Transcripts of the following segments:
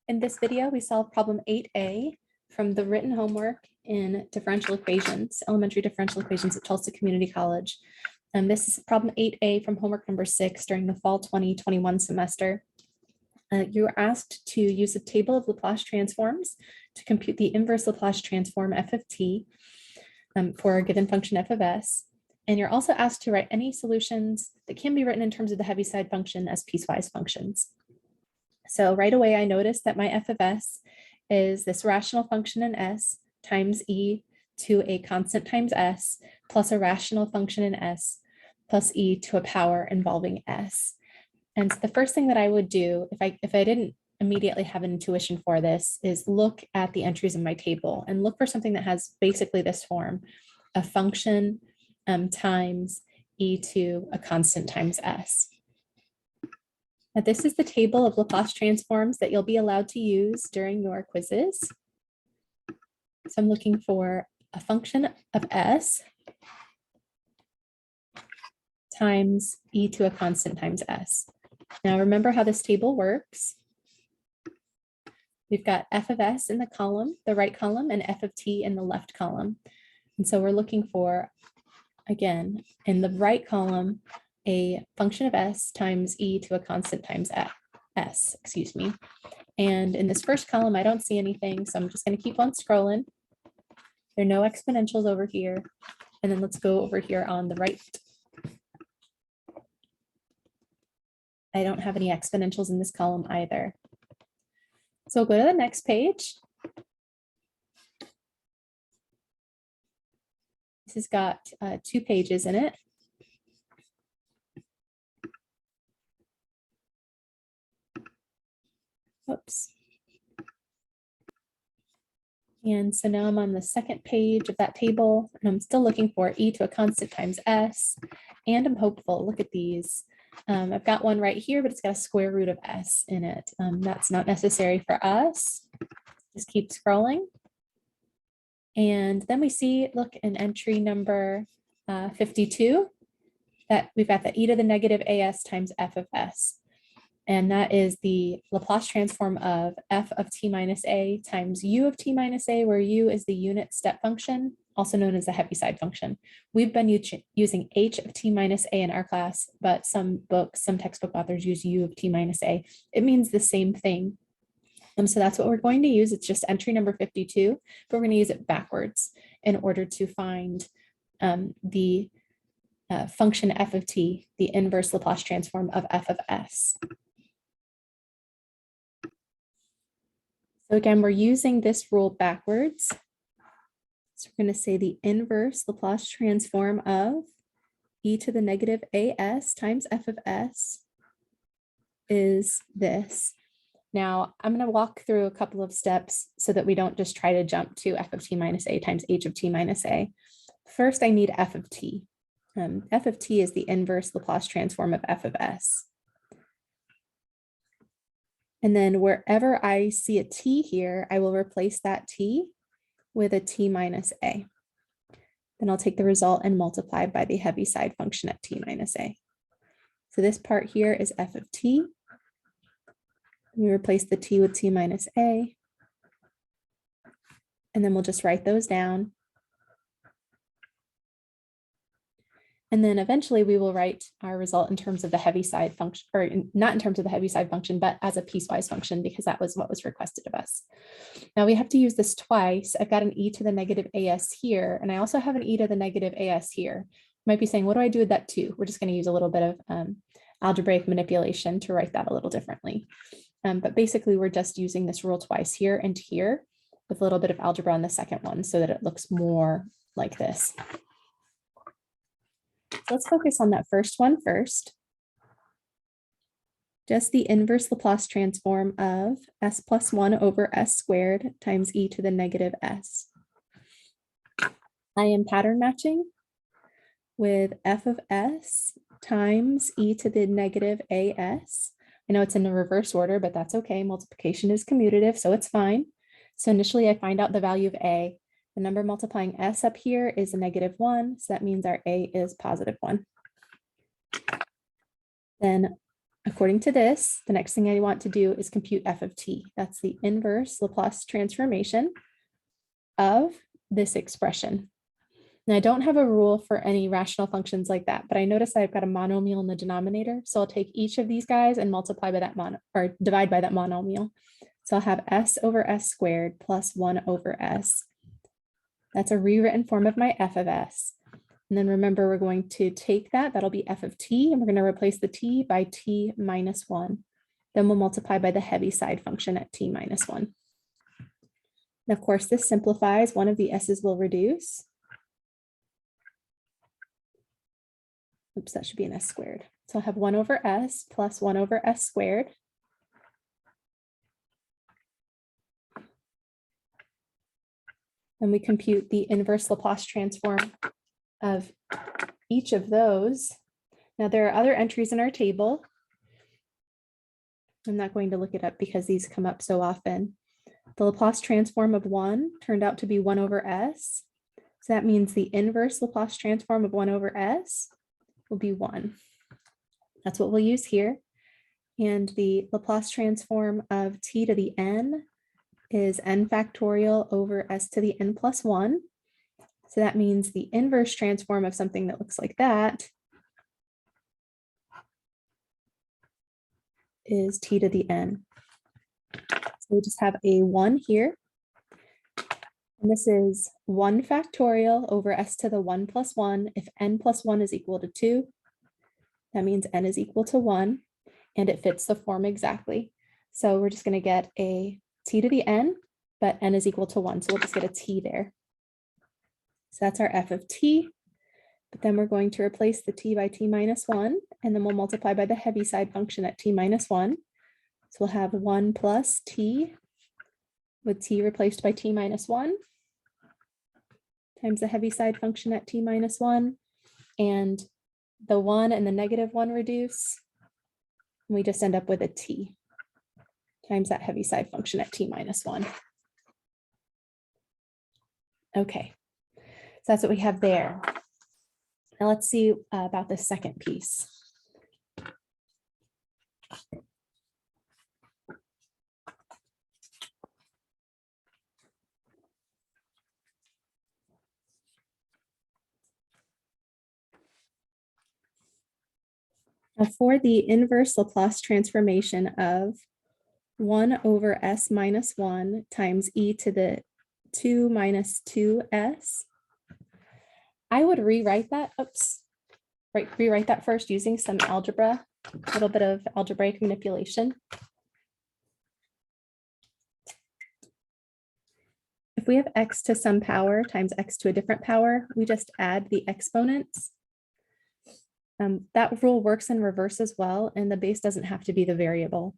In this video, we solve problem 8A from the written homework in differential equations, elementary differential equations at Tulsa Community College. And this is problem 8A from homework number 6 during the fall 2021 semester. You are asked to use a table of Laplace transforms to compute the inverse Laplace transform f of t for a given function f of s. And you're also asked to write any solutions that can be written in terms of the Heaviside function as piecewise functions. So right away, I noticed that my f of s is this rational function in s times e to a constant times s plus a rational function in s plus e to a power involving s. And so the first thing that I would do if I didn't immediately have an intuition for this is look at the entries in my table and look for something that has basically this form, a function times e to a constant times s. Now, this is the table of Laplace transforms that you'll be allowed to use during your quizzes. So I'm looking for a function of s times e to a constant times s. Now, remember how this table works. We've got f of s in the column, the right column, and f of t in the left column. And so we're looking for, again, in the right column, a function of s times e to a constant times s, excuse me. And in this first column, I don't see anything, so I'm just going to keep on scrolling. There are no exponentials over here. And then let's go over here on the right. I don't have any exponentials in this column either. So we'll go to the next page. This has got 2 pages in it. Oops. And so now I'm on the second page of that table, and I'm still looking for e to a constant times s, and I'm hopeful. Look at these. I've got one right here, but it's got a square root of s in it. That's not necessary for us. Just keep scrolling. And then we see, look, in entry number 52, that we've got the e to the negative as times f of s. And that is the Laplace transform of f of t minus a times u of t minus a, where u is the unit step function, also known as the Heaviside function. We've been using h of t minus a in our class, but some textbook authors use u of t minus a. It means the same thing. So that's what we're going to use. It's just entry number 52, but we're going to use it backwards in order to find the function f of t, the inverse Laplace transform of f of s. So again, we're using this rule backwards. So we're going to say the inverse Laplace transform of e to the negative as times f of s is this. Now, I'm going to walk through a couple of steps so that we don't just try to jump to f of t minus a times h of t minus a. First, I need f of t. F of t is the inverse Laplace transform of f of s. And then wherever I see a t here, I will replace that t with a t minus a. Then I'll take the result and multiply by the Heaviside function at t minus a. So this part here is f of t. We replace the t with t minus a. And then we'll just write those down. And then eventually we will write our result in terms of the Heaviside function, or not in terms of the Heaviside function, but as a piecewise function, because that was what was requested of us. Now we have to use this twice. I've got an e to the negative as here, and I also have an e to the negative as here. You might be saying, what do I do with that too? We're just going to use a little bit of algebraic manipulation to write that a little differently. But basically, we're just using this rule twice here and here with a little bit of algebra on the second one so that it looks more like this. So let's focus on that first one first. Just the inverse Laplace transform of s plus 1 over s squared times e to the negative s. I am pattern matching with f of s times e to the negative as. I know it's in the reverse order, but that's okay. Multiplication is commutative, so it's fine. So initially I find out the value of a. The number multiplying s up here is a -1, so that means our a is +1. Then according to this, the next thing I want to do is compute f of t. That's the inverse Laplace transformation of this expression. Now I don't have a rule for any rational functions like that, but I notice I've got a monomial in the denominator. So I'll take each of these guys and multiply by that or divide by that monomial. So I'll have s over s squared plus 1 over s. That's a rewritten form of my f of s. And then remember, we're going to take that, that'll be f of t, and we're going to replace the t by t minus 1. Then we'll multiply by the Heaviside function at t minus 1. And of course, this simplifies. One of the s's will reduce. Oops, that should be an s squared. So I'll have 1 over s plus 1 over s squared. And we compute the inverse Laplace transform of each of those. Now there are other entries in our table. I'm not going to look it up because these come up so often. The Laplace transform of 1 turned out to be 1 over s. So that means the inverse Laplace transform of 1 over s will be 1. That's what we'll use here. And the Laplace transform of t to the n is n factorial over s to the n plus 1. So that means the inverse transform of something that looks like that is t to the n. So we just have a 1 here. And this is 1 factorial over s to the 1 plus 1. If n plus 1 is equal to 2, that means n is equal to 1, and it fits the form exactly. So we're just going to get a t to the n, but n is equal to 1. So we'll just get a t there. So that's our f of t. But then we're going to replace the t by t minus 1, and then we'll multiply by the Heaviside function at t minus 1. So we'll have 1 plus t with t replaced by t minus 1 times the Heaviside function at t minus 1. And the 1 and the negative 1 reduce. And we just end up with a t times that Heaviside function at t minus 1. Okay, so that's what we have there. Now let's see about the second piece. Now for the inverse Laplace transformation of 1 over s minus 1 times e to the 2 minus 2s, I would rewrite that, rewrite that first using some algebra, a little bit of algebraic manipulation. If we have x to some power times x to a different power, we just add the exponents. That rule works in reverse as well, and the base doesn't have to be the variable.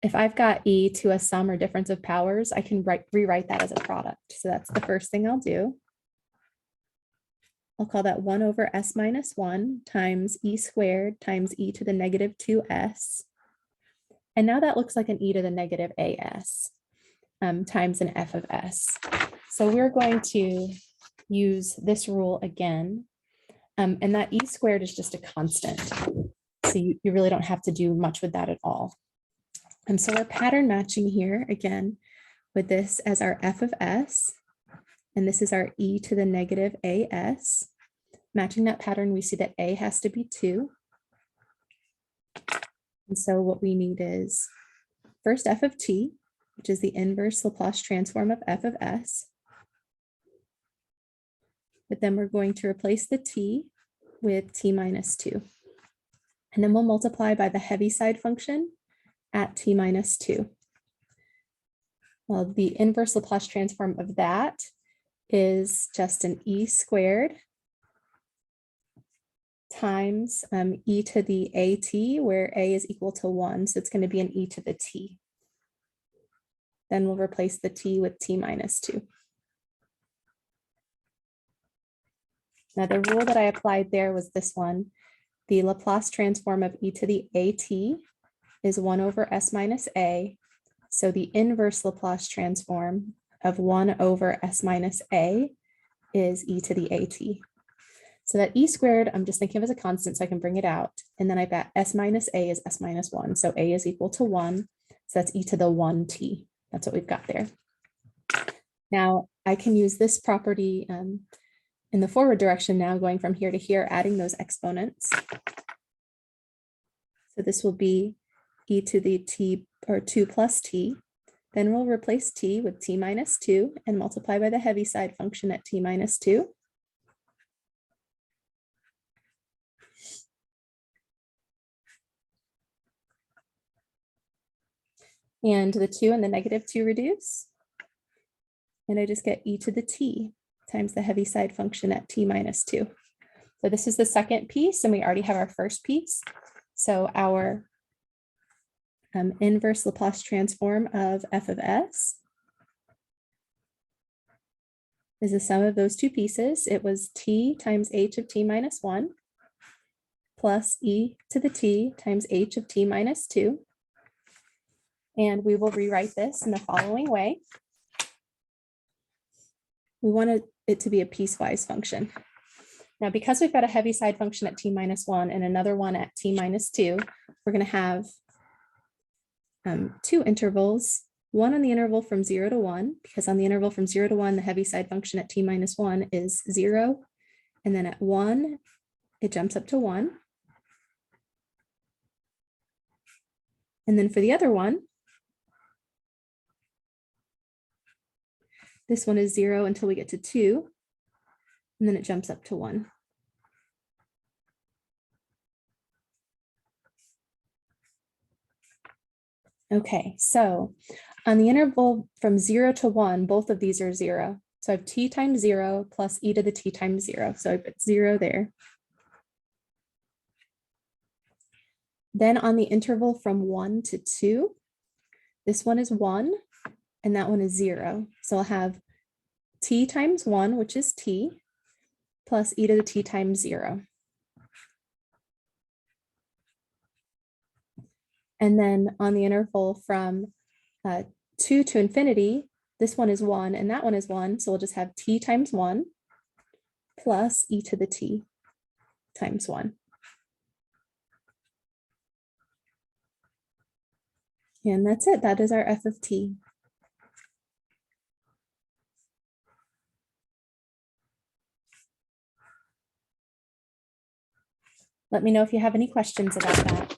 If I've got e to a sum or difference of powers, I can rewrite that as a product. So that's the first thing I'll do. I'll call that 1 over s minus 1 times e squared times e to the negative 2s. And now that looks like an e to the negative as times an f of s. So we're going to use this rule again. And that e squared is just a constant. So you really don't have to do much with that at all. And so we're pattern matching here again with this as our f of s. And this is our e to the negative as. Matching that pattern, we see that a has to be 2. And so what we need is first f of t, which is the inverse Laplace transform of f of s. But then we're going to replace the t with t minus 2. And then we'll multiply by the Heaviside function at t minus 2. Well, the inverse Laplace transform of that is just an e squared times e to the at, where a is equal to 1. So it's going to be an e to the t. Then we'll replace the t with t minus 2. Now the rule that I applied there was this one. The Laplace transform of e to the at is 1 over s minus a. So the inverse Laplace transform of 1 over s minus a is e to the at. So that e squared, I'm just thinking of as a constant, so I can bring it out. And then I've got s minus a is s minus 1. So a is equal to 1. So that's e to the 1t. That's what we've got there. Now I can use this property in the forward direction now, going from here to here, adding those exponents. So this will be e to the t, or 2 plus t. Then we'll replace t with t minus 2 and multiply by the Heaviside function at t minus 2. And the 2 and the negative 2 reduce. And I just get e to the t times the Heaviside function at t minus 2. So this is the second piece, and we already have our first piece. So our inverse Laplace transform of f of s is the sum of those two pieces. It was t times h of t minus 1 plus e to the t times h of t minus 2. And we will rewrite this in the following way. We want it to be a piecewise function. Now, because we've got a Heaviside function at t minus 1 and another one at t minus 2, we're going to have two intervals, one on the interval from 0 to 1, because on the interval from 0 to 1, the Heaviside function at t minus 1 is 0. And then at 1, it jumps up to 1. And then for the other one, this one is 0 until we get to 2, and then it jumps up to 1. Okay, so on the interval from 0 to 1, both of these are 0. So I have t times 0 plus e to the t times 0. So I put 0 there. Then on the interval from 1 to 2, this one is 1, and that one is 0. So I'll have t times 1, which is t, plus e to the t times 0. And then on the interval from 2 to infinity, this one is 1 and that one is 1. So we'll just have t times 1 plus e to the t times 1. And that's it. That is our f of t. Let me know if you have any questions about that.